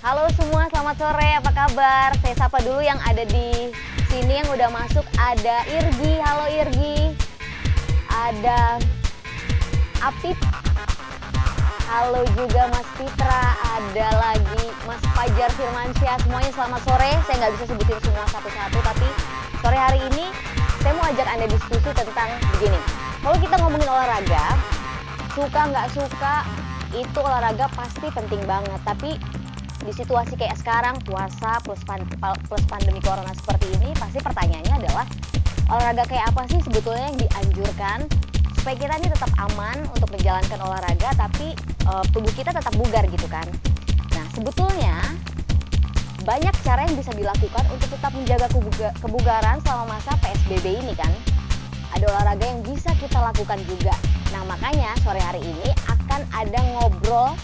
Halo semua, selamat sore. Apa kabar? Saya sapa dulu yang ada di sini yang udah masuk. Ada Irgi, halo Irgi. Ada Apip, halo juga Mas Fitra. Ada lagi Mas Fajar Firmansyah. Semuanya selamat sore. Saya nggak bisa sebutin semua satu-satu, tapi sore hari ini saya mau ajak Anda diskusi tentang begini. Kalau kita ngomongin olahraga, suka nggak suka, itu olahraga pasti penting banget. Tapi di situasi kayak sekarang, puasa plus pandemi corona seperti ini, pasti pertanyaannya adalah olahraga kayak apa sih sebetulnya yang dianjurkan supaya kita ini tetap aman untuk menjalankan olahraga, tapi tubuh kita tetap bugar gitu kan. Nah, sebetulnya banyak cara yang bisa dilakukan untuk tetap menjaga kebugaran selama masa PSBB ini kan. Ada olahraga yang bisa kita lakukan juga. Nah, makanya sore hari ini akan ada ngobrol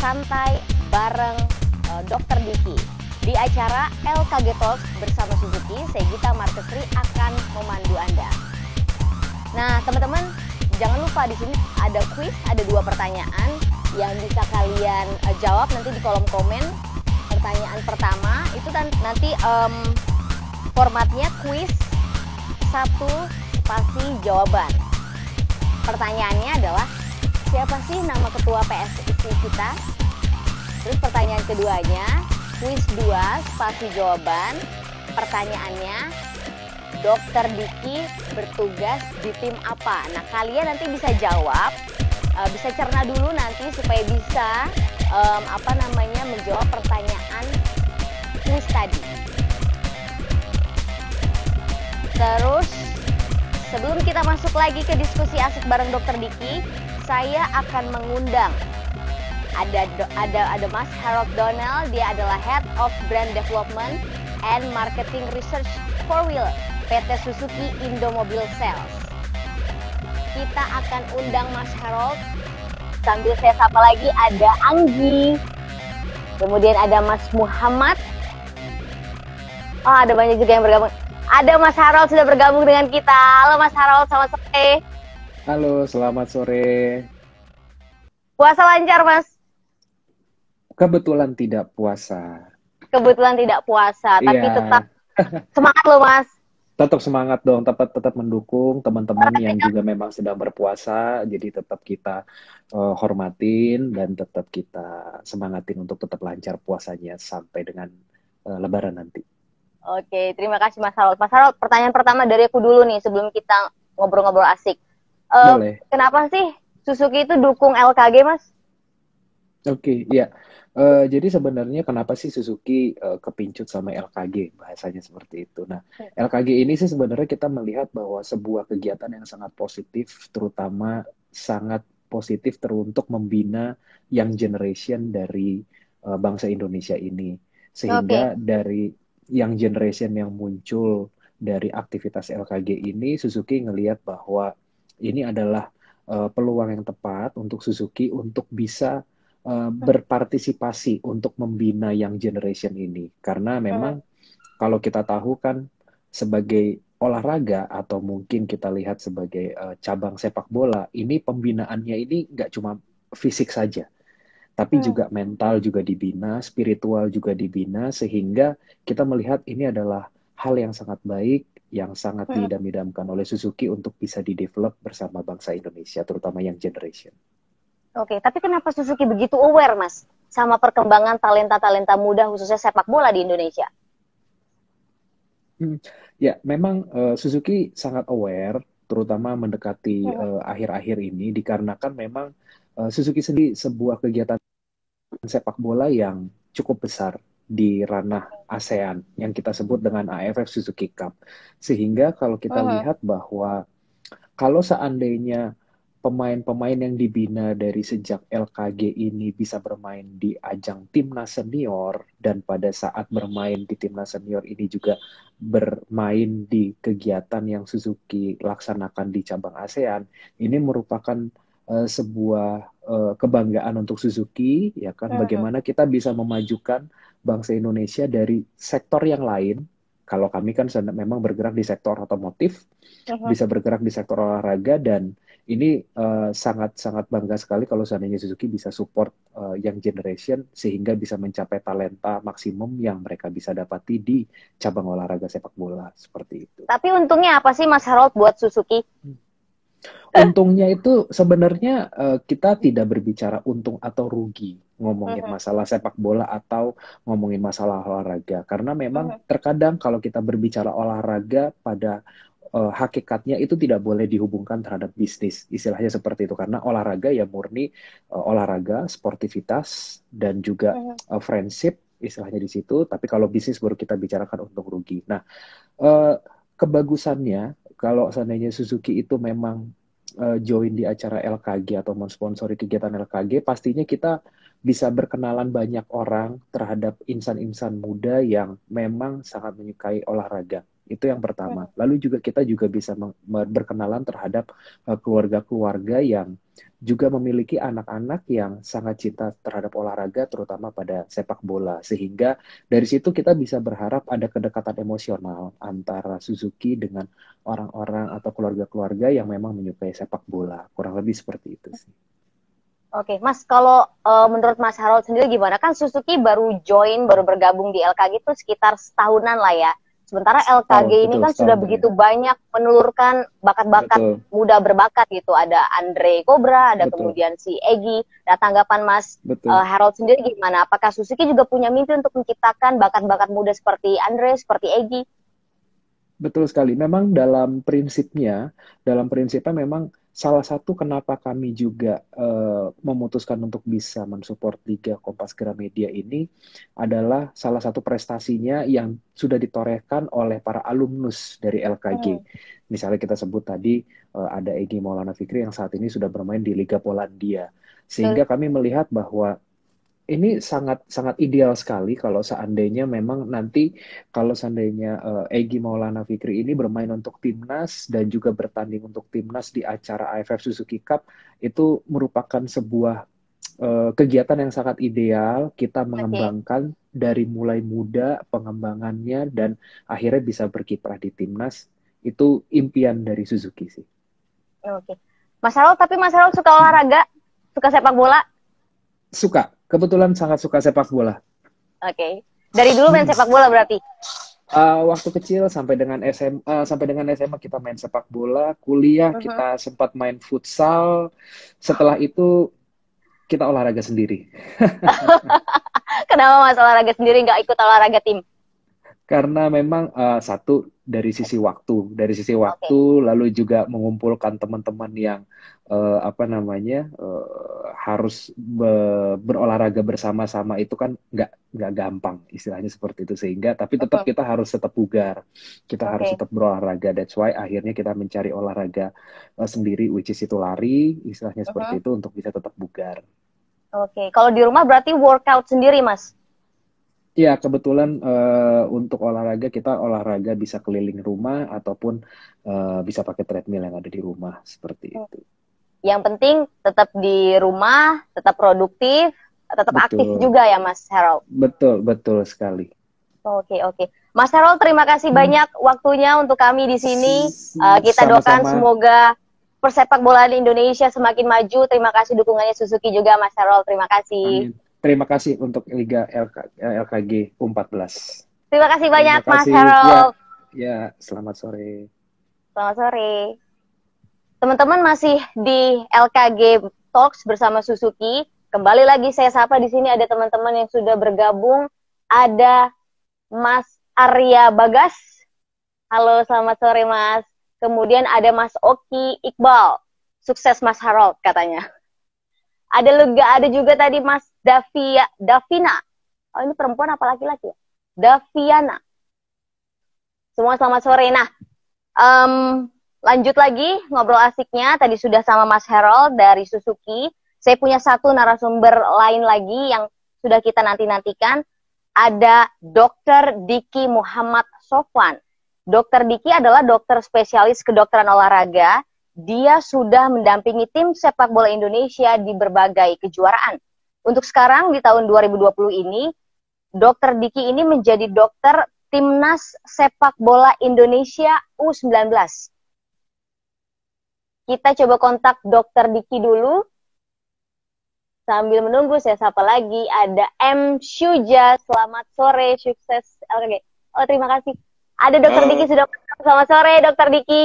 santai bareng Dr. Diki di acara LKG Talks bersama Suzuki. Saya Gita Markesri akan memandu Anda. Nah, teman-teman, jangan lupa di sini ada kuis, ada 2 pertanyaan yang bisa kalian jawab nanti di kolom komen. Pertanyaan pertama itu nanti formatnya kuis 1 spasi jawaban. Pertanyaannya adalah siapa sih nama ketua PSSI kita? Terus pertanyaan keduanya, kuis 2 spasi jawaban. Pertanyaannya, Dr. Diki bertugas di tim apa? Nah, kalian nanti bisa jawab, bisa cerna dulu nanti supaya bisa menjawab pertanyaan kuis tadi. Terus sebelum kita masuk lagi ke diskusi asik bareng Dr. Diki, saya akan mengundang ada Mas Harold Donnell. Dia adalah Head of Brand Development and Marketing Research for Wheel PT Suzuki Indomobil Sales. Kita akan undang Mas Harold. Sambil saya sapa lagi ada Anggi. Kemudian ada Mas Muhammad. Oh, ada banyak juga yang bergabung. Ada Mas Harold sudah bergabung dengan kita. Halo Mas Harold, selamat sore. Halo, selamat sore. Puasa lancar, Mas? Kebetulan tidak puasa. Kebetulan tidak puasa, tapi tetap semangat loh, Mas. Tetap semangat dong, tetap mendukung teman-teman yang juga memang sedang berpuasa. Jadi tetap kita hormatin dan tetap kita semangatin untuk tetap lancar puasanya sampai dengan Lebaran nanti. Oke, terima kasih Mas Harold. Mas Harold, pertanyaan pertama dari aku dulu nih sebelum kita ngobrol-ngobrol asik. Boleh. Kenapa sih Suzuki itu dukung LKG, Mas? Oke, ya. Jadi sebenarnya kenapa sih Suzuki kepincut sama LKG, bahasanya seperti itu. Nah, LKG ini sih sebenarnya kita melihat bahwa sebuah kegiatan yang sangat positif, terutama sangat positif untuk membina young generation dari bangsa Indonesia ini. Sehingga dari young generation yang muncul dari aktivitas LKG ini, Suzuki ngelihat bahwa ini adalah peluang yang tepat untuk Suzuki untuk bisa berpartisipasi untuk membina young generation ini. Karena memang kalau kita tahu kan sebagai olahraga atau mungkin kita lihat sebagai cabang sepak bola, ini pembinaannya ini nggak cuma fisik saja, tapi juga mental juga dibina, spiritual juga dibina, sehingga kita melihat ini adalah hal yang sangat baik, yang sangat diidam-idamkan oleh Suzuki untuk bisa di-develop bersama bangsa Indonesia, terutama young generation. Oke, tapi kenapa Suzuki begitu aware, Mas, sama perkembangan talenta-talenta muda khususnya sepak bola di Indonesia? Ya, memang Suzuki sangat aware, terutama mendekati akhir-akhir ini, dikarenakan memang Suzuki sendiri sebuah kegiatan sepak bola yang cukup besar di ranah ASEAN, yang kita sebut dengan AFF Suzuki Cup. Sehingga kalau kita lihat bahwa kalau seandainya pemain-pemain yang dibina dari sejak LKG ini bisa bermain di ajang timnas senior, dan pada saat bermain di timnas senior ini juga bermain di kegiatan yang Suzuki laksanakan di cabang ASEAN, ini merupakan sebuah kebanggaan untuk Suzuki, ya kan? Bagaimana kita bisa memajukan bangsa Indonesia dari sektor yang lain. Kalau kami kan memang bergerak di sektor otomotif, bisa bergerak di sektor olahraga, dan ini sangat-sangat bangga sekali kalau seandainya Suzuki bisa support young generation sehingga bisa mencapai talenta maksimum yang mereka bisa dapati di cabang olahraga sepak bola seperti itu. Tapi untungnya apa sih Mas Harold buat Suzuki? Untungnya itu sebenarnya kita tidak berbicara untung atau rugi ngomongin Mhm, masalah sepak bola atau ngomongin masalah olahraga karena memang mhm, terkadang kalau kita berbicara olahraga pada hakikatnya itu tidak boleh dihubungkan terhadap bisnis istilahnya seperti itu karena olahraga ya murni olahraga sportivitas dan juga mhm. friendship istilahnya di situ tapi kalau bisnis baru kita bicarakan untung rugi. Nah, eh, kebagusannya kalau seandainya Suzuki itu memang join di acara LKG atau mensponsori kegiatan LKG, pastinya kita bisa berkenalan banyak orang terhadap insan-insan muda yang memang sangat menyukai olahraga. Itu yang pertama. Lalu juga kita juga bisa berkenalan terhadap keluarga-keluarga yang juga memiliki anak-anak yang sangat cinta terhadap olahraga, terutama pada sepak bola. Sehingga dari situ kita bisa berharap ada kedekatan emosional antara Suzuki dengan orang-orang atau keluarga-keluarga yang memang menyukai sepak bola. Kurang lebih seperti itu sih. Oke, Mas, kalau menurut Mas Harold sendiri gimana? Kan Suzuki baru join, baru bergabung di LKG itu sekitar setahunan lah ya. Sementara LKG Setahun, ini betul, kan sudah setahun ya. begitu banyak menelurkan bakat-bakat Betul, muda berbakat gitu. Ada Andre Cobra, ada betul, kemudian si Egi. Nah, tanggapan Mas betul. Harold sendiri gimana? Apakah Suzuki juga punya mimpi untuk menciptakan bakat-bakat muda seperti Andre, seperti Egi? Betul sekali. Memang dalam prinsipnya memang salah satu kenapa kami juga memutuskan untuk bisa mensupport Liga Kompas Gramedia ini adalah salah satu prestasinya yang sudah ditorehkan oleh para alumnus dari LKG. Hmm, Misalnya kita sebut tadi ada Egy Maulana Fikri yang saat ini sudah bermain di Liga Polandia. betul. Sehingga kami melihat bahwa ini sangat sangat ideal sekali kalau seandainya memang nanti kalau seandainya Egy Maulana Fikri ini bermain untuk timnas dan juga bertanding untuk timnas di acara AFF Suzuki Cup itu merupakan sebuah kegiatan yang sangat ideal kita Oke, mengembangkan dari mulai muda pengembangannya dan akhirnya bisa berkiprah di timnas itu impian dari Suzuki sih. oke. Mas Harold, tapi Mas Harold suka olahraga? Suka sepak bola? Suka, kebetulan sangat suka sepak bola. Oke. Dari dulu main sepak bola berarti? Waktu kecil sampai dengan SMA kita main sepak bola, kuliah Mhm. kita sempat main futsal. Setelah itu kita olahraga sendiri. Kenapa Mas olahraga sendiri nggak ikut olahraga tim? Karena memang satu dari sisi Oke, waktu, lalu juga mengumpulkan teman-teman yang apa namanya harus berolahraga bersama-sama itu kan nggak gampang istilahnya seperti itu sehingga tapi tetap mhm, kita harus tetap bugar, kita harus oke, tetap berolahraga. That's why akhirnya kita mencari olahraga sendiri, which is itu lari, istilahnya seperti mhm, itu untuk bisa tetap bugar. oke. Kalau di rumah berarti workout sendiri Mas? Ya, kebetulan untuk olahraga kita olahraga bisa keliling rumah ataupun bisa pakai treadmill yang ada di rumah seperti Hmm. itu. Yang penting tetap di rumah, tetap produktif, tetap aktif Betul, juga ya Mas Harold. betul, betul sekali. Oke, oke. Mas Harold, terima kasih banyak waktunya untuk kami di sini. Kita doakan Sama-sama. semoga persepak bola di Indonesia semakin maju. Terima kasih dukungannya Suzuki juga Mas Harold. Terima kasih. Amin. Terima kasih untuk Liga LKG U14. Terima kasih banyak Terima Mas kasih. Ya, Harold. ya, selamat sore. Selamat sore. Teman-teman masih di LKG Talks bersama Suzuki. Kembali lagi saya sapa di sini ada teman-teman yang sudah bergabung. Ada Mas Arya Bagas. Halo, selamat sore Mas. Kemudian ada Mas Oki Iqbal. Sukses Mas Harold katanya. Ada juga tadi Mas Davina. Oh, ini perempuan apa laki-laki ya? Daviana. Semua selamat sore. Nah, lanjut lagi ngobrol asiknya. Tadi sudah sama Mas Harold dari Suzuki. Saya punya satu narasumber lain lagi yang sudah kita nanti-nantikan. Ada Dr. Diki Muhammad Sofwan. Dr. Diki adalah dokter spesialis kedokteran olahraga. Dia sudah mendampingi tim sepak bola Indonesia di berbagai kejuaraan. Untuk sekarang di tahun 2020 ini, Dr. Diki ini menjadi dokter timnas sepak bola Indonesia U19. Kita coba kontak Dokter Diki dulu. Sambil menunggu, saya sapa lagi. Ada M. Syuja. Selamat sore, sukses. Oke. Oh, terima kasih. Ada Dokter Diki Halo, sudah masuk. Selamat sore, Dokter Diki.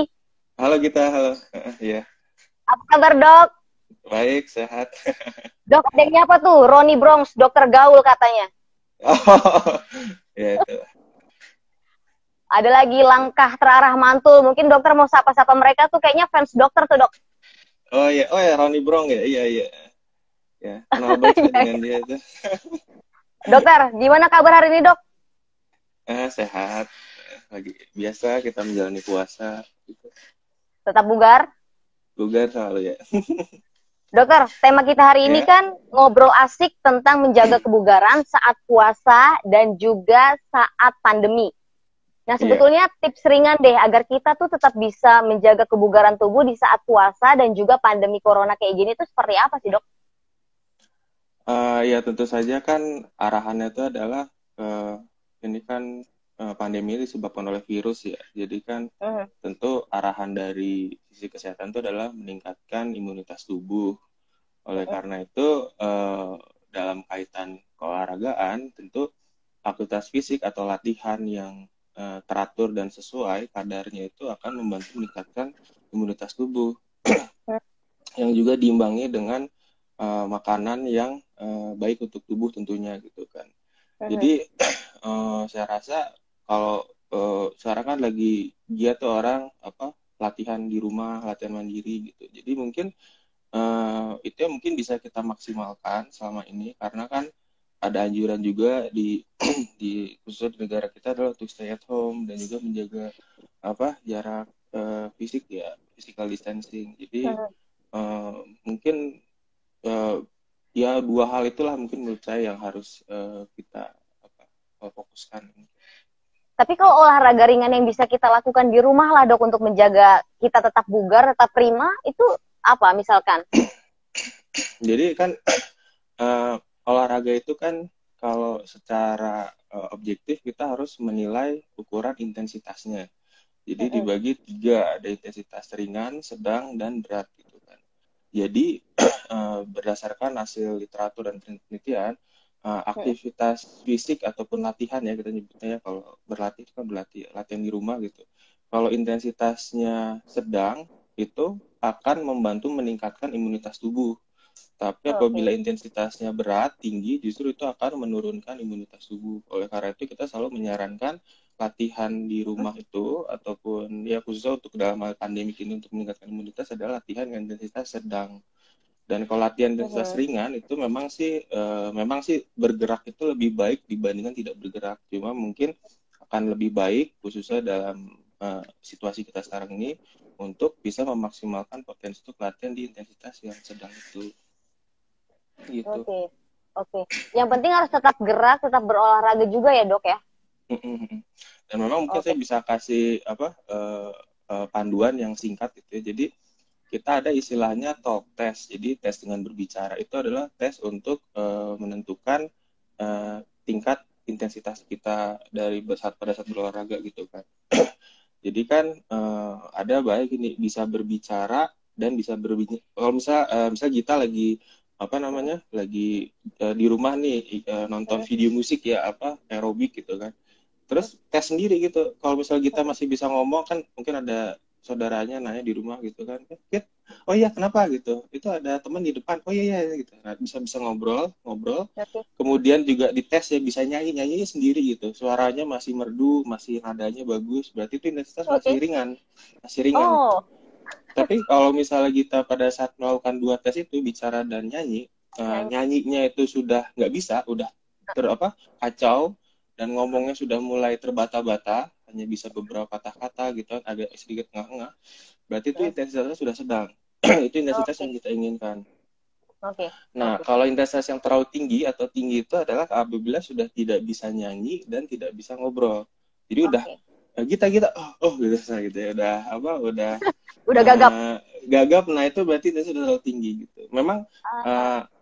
halo Gita, halo. Ya, Apa kabar, Dok? baik, sehat. Dok, adanya apa tuh? Ronnie Bronx, dokter gaul katanya. Oh, ya itu. Ada lagi langkah terarah mantul. Mungkin dokter mau sapa-sapa mereka tuh kayaknya fans dokter tuh, Dok. Oh ya, Ronnie Brong ya, iya iya. Ya, kenal baik saya dengan dia itu. Dokter, gimana kabar hari ini, Dok? Sehat. Lagi biasa kita menjalani puasa. Gitu. Tetap bugar? Bugar selalu ya. Dokter, tema kita hari ini Ya, kan ngobrol asik tentang menjaga kebugaran saat puasa dan juga saat pandemi. Nah, iya. sebetulnya tips ringan deh agar kita tuh tetap bisa menjaga kebugaran tubuh di saat puasa dan juga pandemi corona kayak gini tuh seperti apa sih, Dok? Ya tentu saja kan arahannya itu adalah ini kan pandemi ini disebabkan oleh virus ya. Jadi kan tentu arahan dari sisi kesehatan itu adalah meningkatkan imunitas tubuh. Oleh karena itu, dalam kaitan keolahragaan, tentu aktivitas fisik atau latihan yang teratur dan sesuai kadarnya itu akan membantu meningkatkan imunitas tubuh yang juga diimbangi dengan makanan yang baik untuk tubuh tentunya gitu kan. Jadi saya rasa kalau sekarang kan lagi giat tuh orang latihan di rumah, latihan mandiri gitu. Jadi mungkin itu yang mungkin bisa kita maksimalkan selama ini karena kan ada anjuran juga di di khususnya di negara kita adalah untuk stay at home dan juga menjaga jarak fisik ya, physical distancing. Jadi mungkin ya dua hal itulah mungkin menurut saya yang harus kita fokuskan. Tapi kalau olahraga ringan yang bisa kita lakukan di rumah lah, Dok, untuk menjaga kita tetap bugar, tetap prima, itu apa misalkan? Jadi kan olahraga itu kan kalau secara objektif kita harus menilai ukuran intensitasnya. Jadi dibagi 3, ada intensitas ringan, sedang, dan berat gitu kan. Jadi berdasarkan hasil literatur dan penelitian, aktivitas fisik ataupun latihan ya kita nyebutnya ya, kalau berlatih itu kan latihan di rumah gitu. Kalau intensitasnya sedang itu akan membantu meningkatkan imunitas tubuh. Tapi apabila intensitasnya berat, tinggi, justru itu akan menurunkan imunitas tubuh. Oleh karena itu kita selalu menyarankan latihan di rumah itu ataupun ya khususnya untuk dalam hal pandemi ini untuk meningkatkan imunitas adalah latihan dengan intensitas sedang. Dan kalau latihan intensitas ringan itu memang sih bergerak itu lebih baik dibandingkan tidak bergerak. Cuma mungkin akan lebih baik khususnya dalam situasi kita sekarang ini untuk bisa memaksimalkan potensi untuk latihan di intensitas yang sedang itu. Gitu. Oke. Yang penting harus tetap gerak, tetap berolahraga juga ya, Dok ya. Dan memang mungkin saya bisa kasih panduan yang singkat gitu ya. Jadi kita ada istilahnya talk test. Jadi tes dengan berbicara itu adalah tes untuk menentukan tingkat intensitas kita pada saat berolahraga gitu kan. Jadi kan ada baik ini bisa berbicara dan bisa berbicara. Kalau misal kita lagi lagi di rumah nih nonton video musik ya aerobik gitu kan. Terus tes sendiri gitu. Kalau misal kita masih bisa ngomong kan mungkin ada saudaranya nanya di rumah gitu kan, oh iya kenapa gitu, itu ada teman di depan, oh iya gitu. Nah, bisa ngobrol, kemudian juga dites ya bisa nyanyi sendiri gitu, suaranya masih merdu, masih nadanya bagus, berarti itu intensitas masih ringan. Tapi kalau misalnya kita pada saat melakukan 2 tes itu bicara dan nyanyinya itu sudah nggak bisa, udah kacau dan ngomongnya sudah mulai terbata-bata, hanya bisa beberapa kata-kata gitu, agak sedikit ngah-ngah, berarti itu intensitasnya sudah sedang. Itu intensitas yang kita inginkan. Nah, kalau intensitas yang terlalu tinggi atau tinggi itu adalah apabila sudah tidak bisa nyanyi dan tidak bisa ngobrol. Jadi udah kita gitu ya, udah gagap. Nah, itu berarti intensitas sudah terlalu tinggi gitu. Memang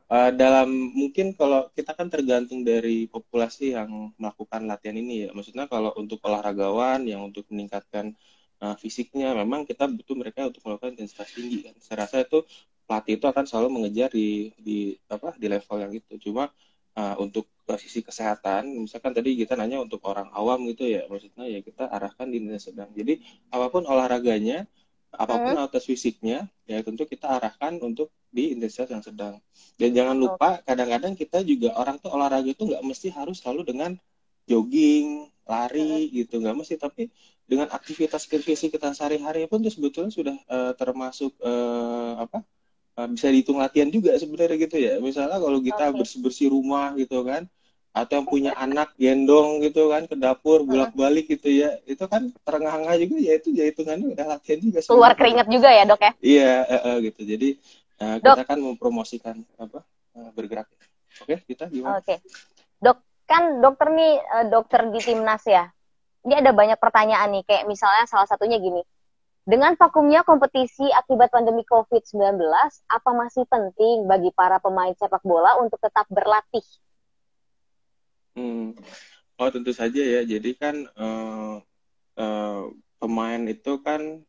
dalam mungkin kalau kita kan tergantung dari populasi yang melakukan latihan ini ya. Maksudnya kalau untuk olahragawan yang untuk meningkatkan fisiknya. Memang kita butuh mereka untuk melakukan intensitas tinggi kan. Saya rasa itu pelatih itu akan selalu mengejar di level yang itu. Cuma untuk sisi kesehatan, misalkan tadi kita nanya untuk orang awam gitu ya, maksudnya ya kita arahkan di intensitas sedang. Jadi apapun olahraganya, apapun atas fisiknya, ya tentu kita arahkan untuk di intensitas yang sedang. Dan jangan lupa, kadang-kadang kita juga orang tuh olahraga itu nggak mesti harus selalu dengan jogging, lari gitu, nggak mesti. Tapi dengan aktivitas fisik kita sehari-hari pun itu sebetulnya sudah termasuk bisa dihitung latihan juga sebenarnya gitu ya. Misalnya kalau kita bersih-bersih rumah gitu kan, atau yang punya anak gendong gitu kan ke dapur bolak-balik gitu ya, itu kan terengah-engah juga ya, itu ya hitungannya udah latihan juga sebenarnya. Keluar keringat juga ya dok ya? Iya gitu. Jadi kita kan mempromosikan bergerak. Oke, kita gimana? Oke. Dok, kan dokter nih dokter di timnas ya. Ini ada banyak pertanyaan nih, kayak misalnya salah satunya gini. Dengan vakumnya kompetisi akibat pandemi COVID-19, apa masih penting bagi para pemain sepak bola untuk tetap berlatih? Oh tentu saja ya. Jadi kan pemain itu kan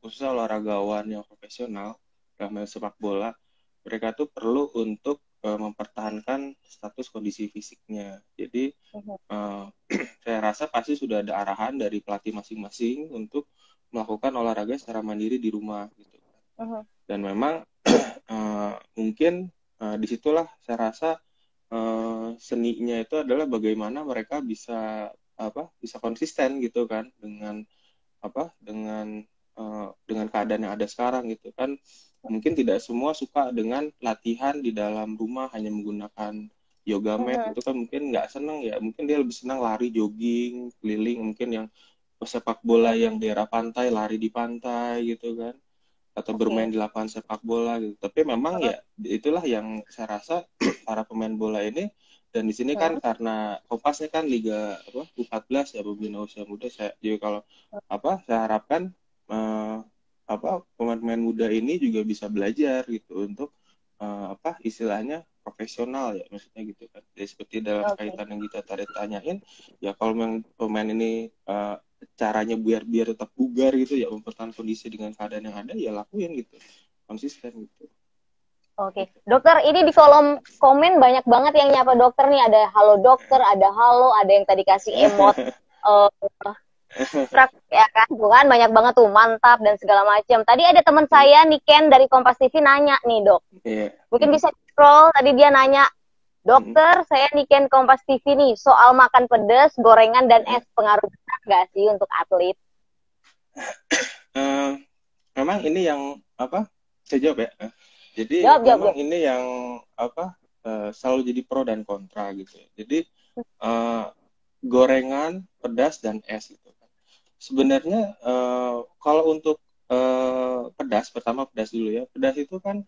khususnya olahragawan yang profesional dalam sepak bola, mereka tuh perlu untuk mempertahankan status kondisi fisiknya. Jadi saya rasa pasti sudah ada arahan dari pelatih masing-masing untuk melakukan olahraga secara mandiri di rumah gitu. Dan memang mungkin disitulah saya rasa seninya itu adalah bagaimana mereka bisa konsisten gitu kan dengan keadaan yang ada sekarang gitu kan. Mungkin tidak semua suka dengan latihan di dalam rumah hanya menggunakan yoga mat, itu kan mungkin nggak seneng ya. Mungkin dia lebih senang lari, jogging, keliling, mungkin yang sepak bola yang daerah pantai, lari di pantai gitu kan, atau bermain di lapangan sepak bola gitu. Tapi memang ya itulah yang saya rasa para pemain bola ini, dan di sini kan karena Kompasnya kan Liga U14 ya, pembina usia muda, jadi kalau saya harapkan pemain-pemain muda ini juga bisa belajar gitu untuk istilahnya profesional ya, maksudnya gitu kan. Jadi seperti dalam kaitan yang kita tadi tanyain ya, kalau memang pemain ini caranya biar tetap bugar gitu ya, mempertahankan kondisi dengan keadaan yang ada, ya lakuin gitu, konsisten gitu. Oke, dokter, ini di kolom komen banyak banget yang nyapa dokter nih. Ada halo dokter, ada halo, ada yang tadi kasih emot ya kan, bukan banyak banget tuh, mantap dan segala macam. Tadi ada teman saya Niken dari Kompas TV nanya nih dok, mungkin bisa scroll. Tadi dia nanya, dokter, saya Niken Kompas TV nih, soal makan pedas, gorengan dan es pengaruh besar nggak sih untuk atlet? Memang ini yang saya jawab ya. Jadi memang ini yang selalu jadi pro dan kontra gitu. Jadi gorengan, pedas dan es gitu kan. Sebenarnya kalau untuk pedas, pertama pedas dulu ya. Pedas itu kan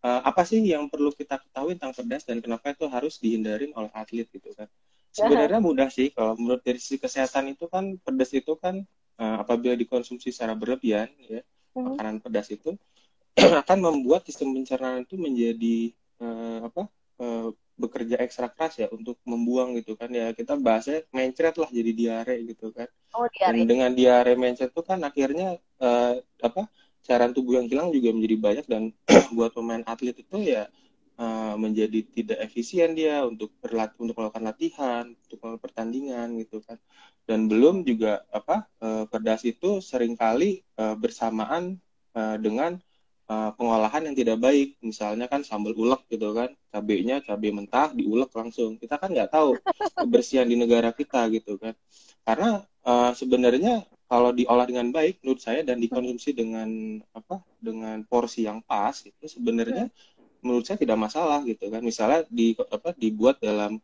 apa sih yang perlu kita ketahui tentang pedas dan kenapa itu harus dihindarin oleh atlet gitu kan. Sebenarnya mudah sih, kalau menurut dari sisi kesehatan itu kan, pedas itu kan apabila dikonsumsi secara berlebihan ya, makanan pedas itu akan membuat sistem pencernaan itu menjadi bekerja ekstra keras ya untuk membuang gitu kan ya, kita bahasnya mencret lah, jadi diare gitu kan. Dan dengan diare mencret itu kan akhirnya cairan tubuh yang hilang juga menjadi banyak, dan buat pemain atlet itu ya menjadi tidak efisien dia untuk melakukan latihan, untuk melakukan pertandingan gitu kan. Dan belum juga pedas itu seringkali bersamaan dengan pengolahan yang tidak baik, misalnya kan sambal ulek gitu kan, cabenya cabai mentah diulek langsung, kita kan nggak tahu kebersihan di negara kita gitu kan. Karena sebenarnya kalau diolah dengan baik menurut saya dan dikonsumsi dengan porsi yang pas, itu sebenarnya menurut saya tidak masalah gitu kan. Misalnya dibuat dalam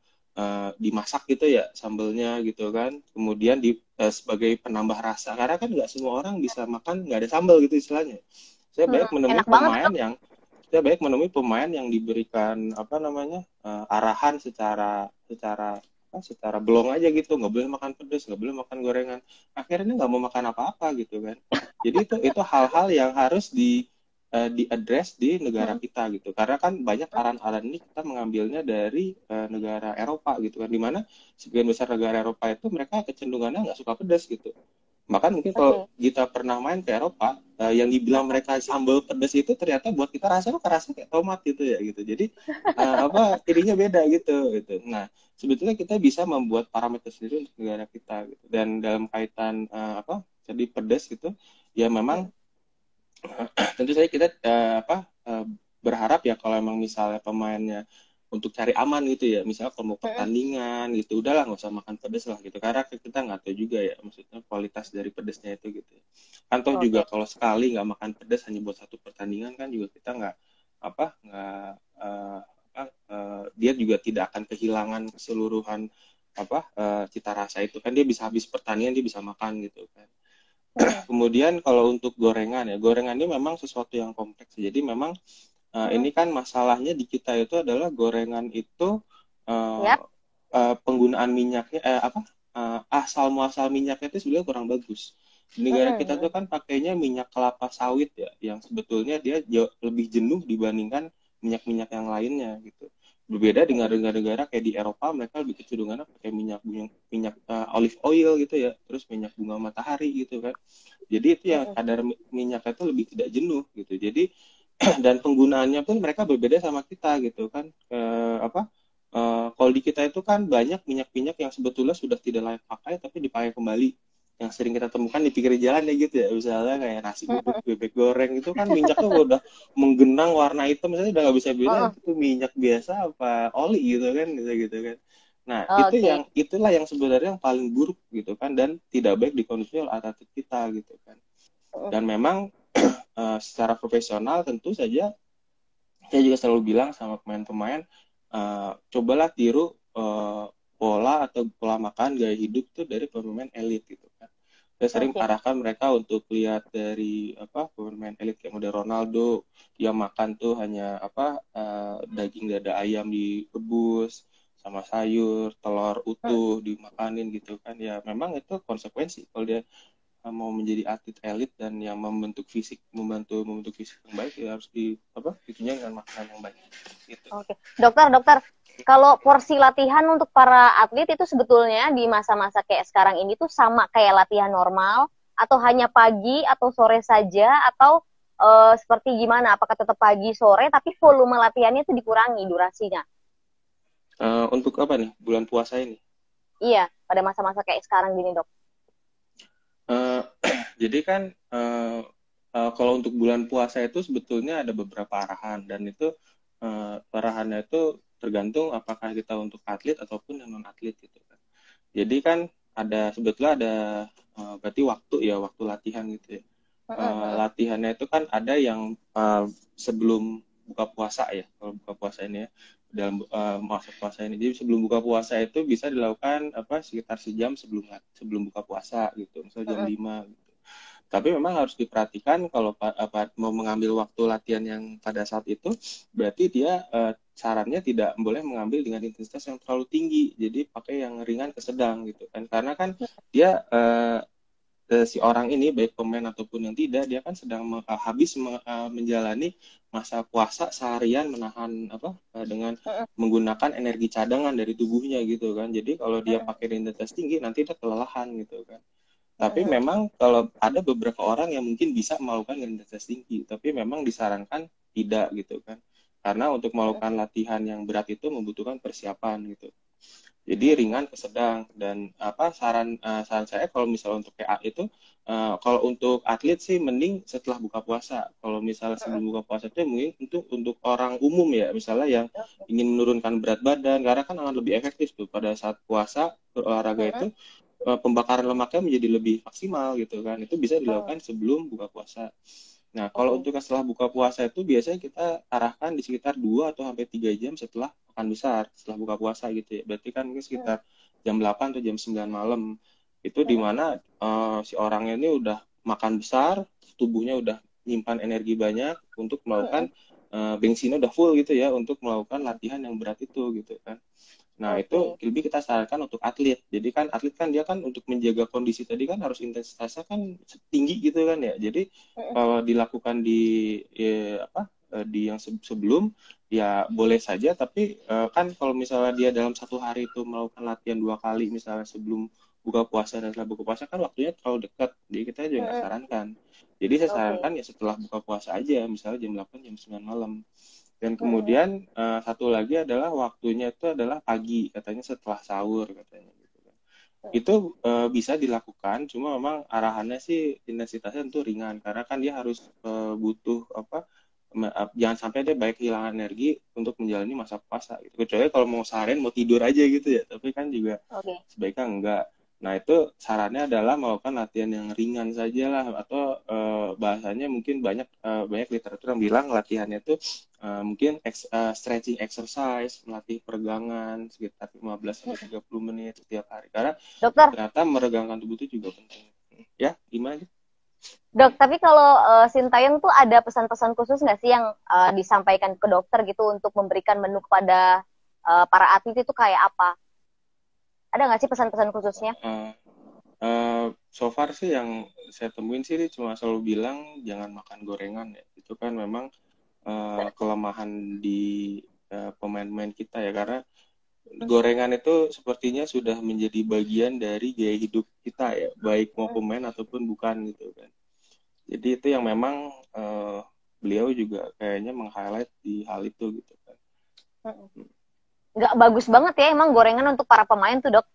dimasak gitu ya sambalnya gitu kan, kemudian sebagai penambah rasa, karena kan nggak semua orang bisa makan nggak ada sambal gitu istilahnya. Saya banyak menemui pemain yang diberikan arahan secara belong aja gitu, nggak boleh makan pedas, nggak boleh makan gorengan, akhirnya nggak mau makan apa-apa gitu kan. Jadi itu hal-hal yang harus diadres di negara kita gitu, karena kan banyak arahan-arahan ini kita mengambilnya dari negara Eropa gitu kan, dimana sebagian besar negara Eropa itu mereka kecenderungannya nggak suka pedas gitu. Bahkan mungkin kalau kita pernah main ke Eropa, yang dibilang mereka sambal pedas itu ternyata buat kita rasanya kerasa kayak tomat gitu ya gitu. Jadi ininya beda gitu. Nah, sebetulnya kita bisa membuat parameter sendiri untuk negara kita gitu. Dan dalam kaitan tadi pedas gitu, ya memang tentu saja kita berharap ya kalau emang misalnya pemainnya untuk cari aman gitu ya, misalnya kalau mau pertandingan gitu, udahlah nggak usah makan pedas lah gitu, karena kita nggak tahu juga ya maksudnya kualitas dari pedasnya itu gitu. Kan toh juga kalau sekali nggak makan pedas hanya buat satu pertandingan kan juga kita dia juga tidak akan kehilangan keseluruhan cita rasa itu kan, dia bisa habis pertandingan dia bisa makan gitu kan. Kemudian kalau untuk gorengan ini memang sesuatu yang kompleks. Jadi memang ini kan masalahnya di kita itu adalah gorengan itu penggunaan minyaknya asal muasal minyaknya itu sebenarnya kurang bagus. Di negara kita tuh kan pakainya minyak kelapa sawit ya, yang sebetulnya dia jauh lebih jenuh dibandingkan minyak-minyak yang lainnya gitu. Berbeda dengan negara-negara kayak di Eropa, mereka lebih kecenderungan pakai minyak olive oil gitu ya, terus minyak bunga matahari gitu kan. Jadi itu yang kadar minyaknya itu lebih tidak jenuh gitu. Jadi dan penggunaannya pun mereka berbeda sama kita gitu kan. Kalau di kita itu kan banyak minyak-minyak yang sebetulnya sudah tidak layak pakai tapi dipakai kembali, yang sering kita temukan di pinggir jalan ya gitu ya, misalnya kayak nasi uduk, bebek goreng itu kan minyaknya udah menggenang warna hitam, misalnya udah nggak bisa bilang itu minyak biasa apa oli gitu kan. Nah itulah yang sebenarnya yang paling buruk gitu kan, dan tidak baik dikonsumsi oleh atlet kita gitu kan. Dan memang secara profesional tentu saja saya juga selalu bilang sama pemain-pemain, cobalah tiru pola atau pola makan gaya hidup tuh dari pemain elit gitu kan. Saya sering arahkan mereka untuk lihat dari pemain elit kayak model Ronaldo, dia makan tuh hanya daging dada ayam direbus sama sayur, telur utuh dimakanin gitu kan. Ya memang itu konsekuensi kalau dia mau menjadi atlet elit dan yang membantu fisik yang baik, ya harus ditunjang dengan makanan yang baik gitu. Dokter, kalau porsi latihan untuk para atlet itu sebetulnya di masa-masa kayak sekarang ini tuh sama kayak latihan normal, atau hanya pagi atau sore saja, atau seperti gimana? Apakah tetap pagi sore tapi volume latihannya itu dikurangi durasinya? Untuk apa nih bulan puasa ini? Iya, pada masa-masa kayak sekarang gini, Dok. Jadi kan kalau untuk bulan puasa itu sebetulnya ada beberapa arahan, dan itu arahannya itu tergantung apakah kita untuk atlet ataupun non atlet gitu kan. Jadi kan sebetulnya ada berarti waktu latihan gitu ya. Latihannya itu kan ada yang sebelum buka puasa ya, kalau buka puasa ini ya, dalam masa puasa ini. Jadi sebelum buka puasa itu bisa dilakukan sekitar sejam sebelum buka puasa gitu, misalnya jam 5 gitu. Tapi memang harus diperhatikan kalau mau mengambil waktu latihan yang pada saat itu, berarti dia sarannya tidak boleh mengambil dengan intensitas yang terlalu tinggi. Jadi pakai yang ringan ke sedang gitu kan, karena kan dia si orang ini baik pemain ataupun yang tidak, dia kan sedang habis menjalani masa puasa seharian, menahan dengan menggunakan energi cadangan dari tubuhnya gitu kan. Jadi kalau dia pakai intensitas tinggi nanti dia kelelahan gitu kan. Tapi memang kalau ada beberapa orang yang mungkin bisa melakukan intensitas tinggi, tapi memang disarankan tidak gitu kan. Karena untuk melakukan latihan yang berat itu membutuhkan persiapan gitu. Jadi ringan ke sedang. Dan saran saya kalau misalnya untuk PA itu, kalau untuk atlet sih mending setelah buka puasa. Kalau misalnya sebelum buka puasa itu mungkin untuk orang umum ya, misalnya yang ingin menurunkan berat badan, karena kan akan lebih efektif tuh pada saat puasa berolahraga itu, pembakaran lemaknya menjadi lebih maksimal gitu kan. Itu bisa dilakukan sebelum buka puasa. Nah, kalau untuk setelah buka puasa itu biasanya kita arahkan di sekitar 2 atau sampai 3 jam setelah makan besar, setelah buka puasa gitu ya. Berarti kan mungkin sekitar jam 8 atau jam 9 malam. Itu di mana si orangnya ini udah makan besar, tubuhnya udah nyimpan energi banyak untuk melakukan bensinnya udah full gitu ya, untuk melakukan latihan yang berat itu gitu kan. Nah, itu lebih kita sarankan untuk atlet. Jadi kan atlet kan dia kan untuk menjaga kondisi tadi kan harus intensitasnya kan tinggi gitu kan ya. Jadi kalau dilakukan di yang sebelum ya boleh saja, tapi kan kalau misalnya dia dalam satu hari itu melakukan latihan 2 kali misalnya sebelum buka puasa dan setelah buka puasa kan waktunya terlalu dekat, jadi kita juga nggak sarankan. Jadi saya sarankan ya setelah buka puasa aja, misalnya jam 8 jam 9 malam. Dan kemudian satu lagi adalah waktunya itu adalah pagi, katanya setelah sahur katanya gitu kan. Itu bisa dilakukan, cuma memang arahannya sih intensitasnya tentu ringan karena kan dia harus butuh jangan sampai dia banyak kehilangan energi untuk menjalani masa puasa gitu. Kecuali kalau mau seharian mau tidur aja gitu ya, tapi kan juga sebaiknya enggak. Nah itu sarannya adalah melakukan latihan yang ringan saja lah, atau bahasanya mungkin banyak literatur yang bilang latihannya itu mungkin stretching exercise, melatih peregangan sekitar 15-30 menit setiap hari. Karena Dokter, ternyata meregangkan tubuh itu juga penting. Ya, gimana? Dok, tapi kalau Sintayong tuh ada pesan-pesan khusus nggak sih yang disampaikan ke dokter gitu untuk memberikan menu kepada para atlet itu kayak apa? Ada nggak sih pesan-pesan khususnya? So far sih yang saya temuin sih dia cuma selalu bilang jangan makan gorengan ya. Itu kan memang kelemahan di pemain-pemain kita ya, karena gorengan itu sepertinya sudah menjadi bagian dari gaya hidup kita ya, baik mau pemain ataupun bukan gitu kan. Jadi itu yang memang beliau juga kayaknya meng-highlight di hal itu gitu kan. Nggak bagus banget ya emang gorengan untuk para pemain tuh, Dok?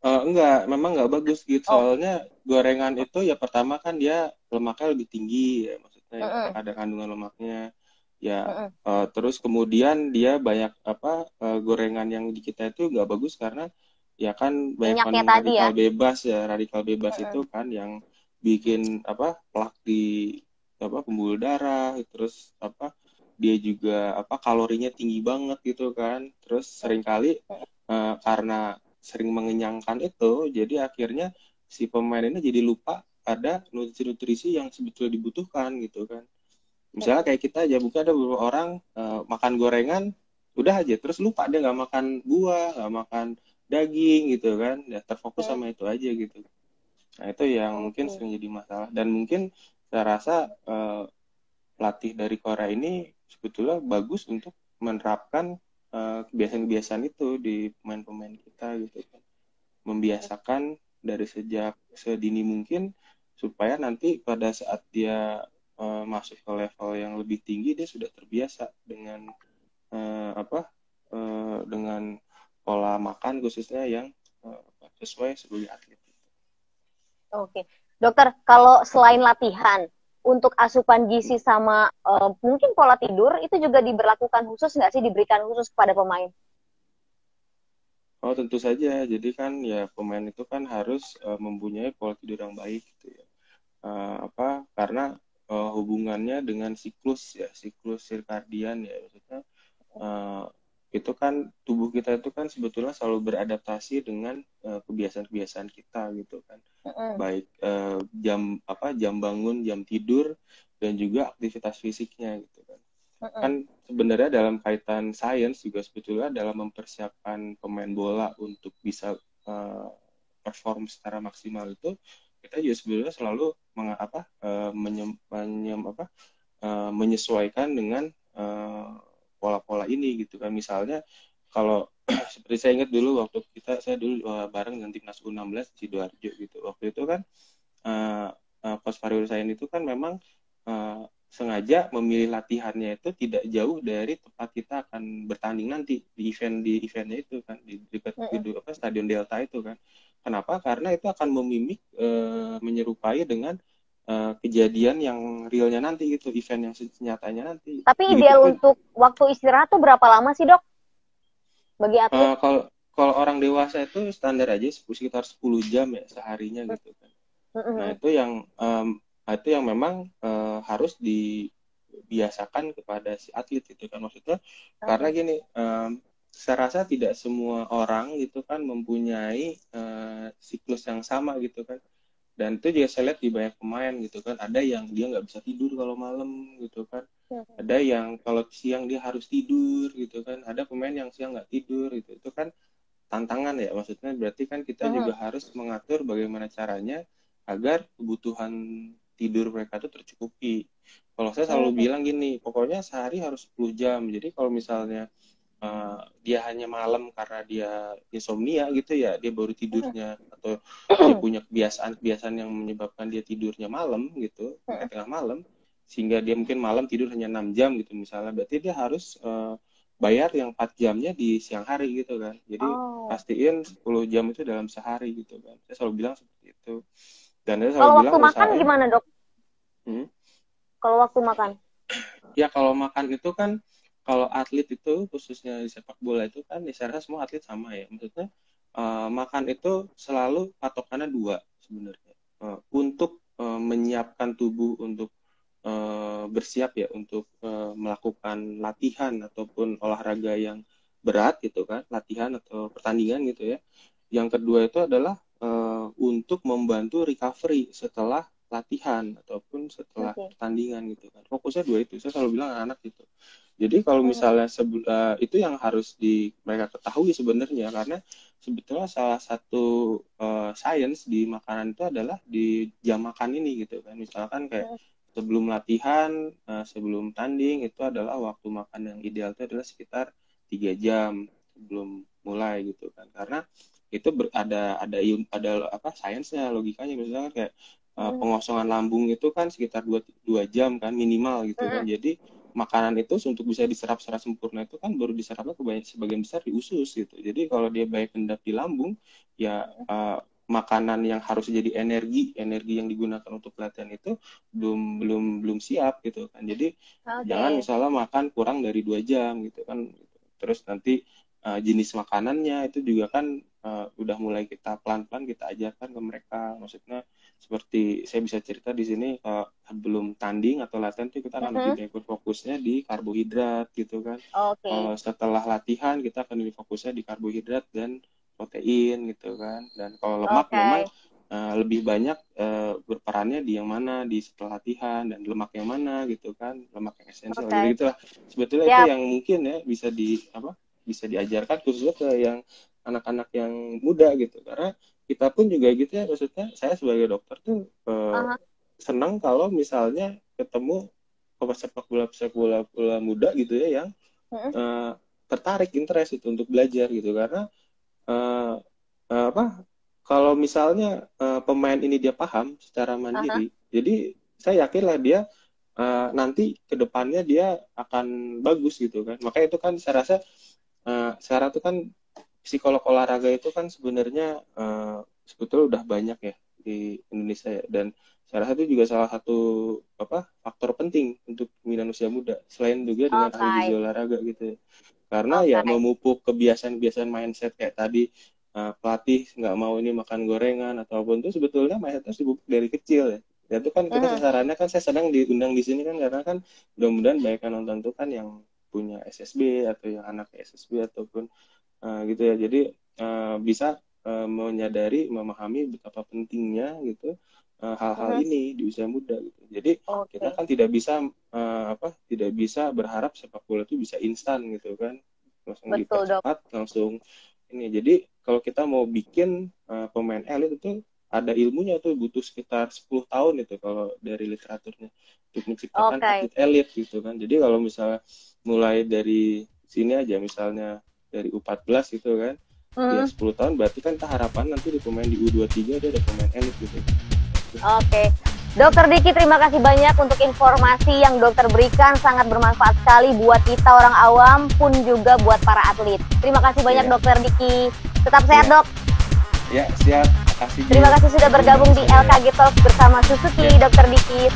Enggak, memang nggak bagus gitu. Soalnya gorengan itu ya pertama kan dia lemaknya lebih tinggi ya, maksudnya ada kandungan lemaknya. Ya, terus kemudian dia banyak gorengan yang di kita itu nggak bagus karena ya kan banyak kandungan radikal bebas ya, radikal bebas itu kan yang bikin plak di pembuluh darah, terus dia juga kalorinya tinggi banget gitu kan. Terus seringkali karena sering mengenyangkan itu, jadi akhirnya si pemain ini jadi lupa ada nutrisi-nutrisi yang sebetulnya dibutuhkan gitu kan. Misalnya kayak kita aja, bukan ada beberapa orang makan gorengan, udah aja, terus lupa dia nggak makan buah, nggak makan daging gitu kan, ya terfokus sama itu aja gitu. Nah itu yang mungkin sering jadi masalah, dan mungkin saya rasa pelatih dari Korea ini sebetulnya bagus untuk menerapkan kebiasaan-kebiasaan itu di pemain-pemain kita gitu kan, membiasakan dari sejak sedini mungkin supaya nanti pada saat dia masuk ke level yang lebih tinggi dia sudah terbiasa dengan dengan pola makan khususnya yang sesuai sebagai atlet. Oke, dokter, kalau selain latihan untuk asupan gizi sama mungkin pola tidur itu juga diberlakukan khusus nggak sih, diberikan khusus kepada pemain? Oh tentu saja, jadi kan ya pemain itu kan harus mempunyai pola tidur yang baik gitu ya. Karena hubungannya dengan siklus sirkadian ya, maksudnya itu kan tubuh kita itu kan sebetulnya selalu beradaptasi dengan kebiasaan-kebiasaan kita gitu kan, baik jam bangun, jam tidur, dan juga aktivitas fisiknya gitu kan. Kan sebenarnya dalam kaitan sains juga sebetulnya dalam mempersiapkan pemain bola untuk bisa perform secara maksimal itu, kita juga sebenarnya selalu menyesuaikan dengan pola-pola ini gitu kan. Misalnya kalau seperti saya ingat dulu waktu saya dulu bareng dengan timnas U16 di Sidoarjo gitu. Waktu itu kan Coach Farid Hussein itu kan memang sengaja memilih latihannya itu tidak jauh dari tempat kita akan bertanding nanti di eventnya itu kan, di dekat Stadion Delta itu kan. Kenapa? Karena itu akan memimik menyerupai dengan kejadian yang realnya nanti gitu, event yang nyatanya nanti. Tapi ideal untuk waktu istirahat tuh berapa lama sih, Dok? Bagi atlet? Kalau orang dewasa itu standar aja sekitar 10 jam ya seharinya gitu kan. Nah itu yang memang harus dibiasakan kepada si atlet gitu kan, maksudnya karena gini, saya rasa tidak semua orang gitu kan mempunyai siklus yang sama gitu kan, dan itu juga saya lihat di banyak pemain gitu kan, ada yang dia nggak bisa tidur kalau malam gitu kan, ada yang kalau siang dia harus tidur gitu kan, ada pemain yang siang nggak tidur gitu. Itu kan tantangan ya, maksudnya berarti kan kita juga harus mengatur bagaimana caranya agar kebutuhan tidur mereka itu tercukupi. Kalau saya selalu bilang gini, pokoknya sehari harus 10 jam. Jadi kalau misalnya dia hanya malam karena dia insomnia gitu ya, dia baru tidurnya atau dia punya kebiasaan yang menyebabkan dia tidurnya malam gitu, tengah malam, sehingga dia mungkin malam tidur hanya 6 jam gitu misalnya, berarti dia harus bayar yang 4 jamnya di siang hari gitu kan. Jadi pastiin 10 jam itu dalam sehari gitu kan. Saya selalu bilang seperti itu. Dan saya selalu kalau bilang waktu makan gimana, Dok? Kalau waktu makan? Ya kalau makan itu kan, kalau atlet itu khususnya di sepak bola itu kan saya rasa semua atlet sama ya. Maksudnya makan itu selalu patokannya 2 sebenarnya. Untuk menyiapkan tubuh untuk bersiap ya untuk melakukan latihan ataupun olahraga yang berat gitu kan, latihan atau pertandingan gitu ya. Yang kedua itu adalah untuk membantu recovery setelah latihan ataupun setelah pertandingan gitu kan. Fokusnya 2 itu. Saya selalu bilang anak-anak gitu. Jadi kalau misalnya itu yang harus mereka ketahui sebenarnya, karena sebetulnya salah satu science di makanan itu adalah di jam makan ini gitu kan. Misalkan kayak sebelum latihan, sebelum tanding itu adalah waktu makan yang ideal itu adalah sekitar 3 jam sebelum mulai gitu kan. Karena itu ada apa sainsnya, logikanya misalnya kayak pengosongan lambung itu kan sekitar 2 jam kan minimal gitu kan. Jadi makanan itu untuk bisa diserap secara sempurna itu kan baru diserapnya sebagian besar di usus gitu. Jadi kalau dia baik hendak di lambung ya makanan yang harus jadi energi yang digunakan untuk latihan itu belum siap gitu kan. Jadi jangan misalnya makan kurang dari 2 jam gitu kan. Terus nanti jenis makanannya itu juga kan udah mulai kita pelan-pelan kita ajarkan ke mereka. Maksudnya seperti saya bisa cerita di sini sebelum tanding atau latihan itu kita akan lebih banyak fokusnya di karbohidrat gitu kan. Setelah latihan kita akan lebih fokusnya di karbohidrat dan protein gitu kan. Dan kalau lemak memang lebih banyak berperannya di yang mana di setelah latihan, dan lemak yang mana gitu kan, lemak yang esensial gitu lah. Sebetulnya itu yang mungkin ya bisa diajarkan khususnya ke yang anak-anak yang muda gitu, karena kita pun juga gitu ya. Maksudnya saya sebagai dokter tuh senang kalau misalnya ketemu sepak bola muda gitu ya yang tertarik interest itu untuk belajar gitu, karena kalau misalnya pemain ini dia paham secara mandiri, jadi saya yakin lah dia nanti kedepannya dia akan bagus gitu kan. Makanya itu kan saya rasa sekarang itu kan psikolog olahraga itu kan sebenarnya sebetulnya udah banyak ya di Indonesia ya. Dan saya rasa itu juga salah satu faktor penting untuk pembinaan usia muda, selain juga dengan ahli gizi olahraga gitu ya. Karena ya memupuk kebiasaan mindset kayak tadi, pelatih nggak mau ini makan gorengan ataupun itu sebetulnya mindset harus dipupuk dari kecil ya. Dan itu kan kita sasarannya kan, saya sedang diundang di sini kan karena kan mudah-mudahan banyak yang nonton tuh kan yang punya SSB atau yang anak SSB ataupun gitu ya. Jadi bisa menyadari, memahami betapa pentingnya gitu hal-hal ini di usia muda gitu. Jadi kita kan tidak bisa berharap sepak bola itu bisa instan gitu kan, langsung dipercepat langsung ini. Jadi kalau kita mau bikin pemain elit itu ada ilmunya tuh, butuh sekitar 10 tahun itu kalau dari literaturnya untuk menciptakan atlet elit gitu kan. Jadi kalau misalnya mulai dari sini aja misalnya dari U14 gitu kan, ya 10 tahun berarti kan kita harapan nanti di pemain di U23 ada pemain elit gitu. Dokter Diki, terima kasih banyak untuk informasi yang dokter berikan, sangat bermanfaat sekali buat kita orang awam pun juga buat para atlet. Terima kasih banyak Dokter Diki, tetap sehat dok. Ya siap, makasih. Terima kasih sudah bergabung di LKG Talk bersama Suzuki, Dokter Diki.